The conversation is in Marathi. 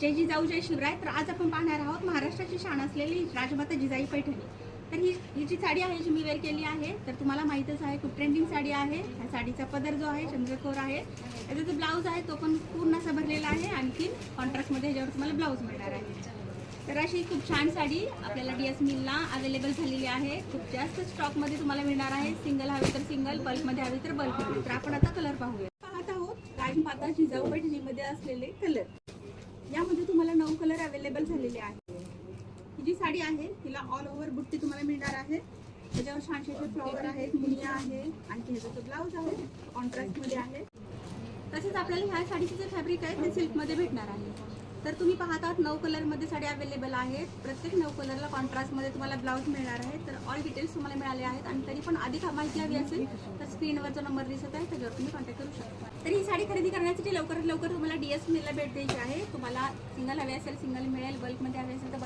जय जिजाऊ जय शिवराय. तर आज आपण पाहणार आहोत महाराष्ट्राची शान असलेली राजमाता जिजाई पैठणी. तर ही जी साडी आहे जी मी वेअर केली आहे तर तुम्हाला माहीतच आहे खूप ट्रेंडिंग साडी आहे. ह्या साडीचा पदर जो आहे चंद्रकोर आहे. याचा जो ब्लाऊज आहे तो पण पूर्ण असा भरलेला आहे. आणखी कॉन्ट्रास्टमध्ये ह्याच्यावर तुम्हाला ब्लाऊज मिळणार आहे. तर अशी खूप छान साडी आपल्याला DS मिलला अवेलेबल झालेली आहे. खूप जास्त स्टॉकमध्ये तुम्हाला मिळणार आहे. सिंगल हवी तर सिंगल, बल्कमध्ये हवी तर बल्कमध्ये. तर आपण आता कलर पाहूया. पाहत आहोत राजमाता जिजाऊ पैठणीमध्ये असलेले कलर. यामध्ये तुम्हाला 9 कलर अवेलेबल झालेले आहेत. ही जी साडी आहे तिला ऑल ओव्हर बुट्टी तुम्हाला मिळणार आहे. त्याच्यावर छानसे फ्लॉवर आहेत, मुनिया आहे, आणखी ह्याचा जो ब्लाऊज आहे कॉन्ट्रास्टमध्ये आहे. तसेच आपल्याला ह्या साडीचे जे फॅब्रिक आहे ते सिल्कमध्ये भेटणार आहे. तर तुम्ही पाहत आहात 9 कलरमध्ये साडी अवेलेबल आहे. प्रत्येक 9 कलरला कॉन्ट्रास्टमध्ये तुम्हाला ब्लाऊज मिळणार आहे. तर ऑल डिटेल्स तुम्हाला मिळाले आहेत. आणि तरी पण अधिक माहिती हवी असेल तर स्क्रीनवर जो नंबर दिसत आहे त्याच्यावर तुम्ही कॉन्टॅक्ट करू शकता. तर ही साडी खरेदी करण्यासाठी लवकरात लवकर तुम्हाला DS मिलला भेट द्यायची आहे. तुम्हाला सिंगल हवी असेल सिंगल मिळेल, बल्कमध्ये हवी असेल तर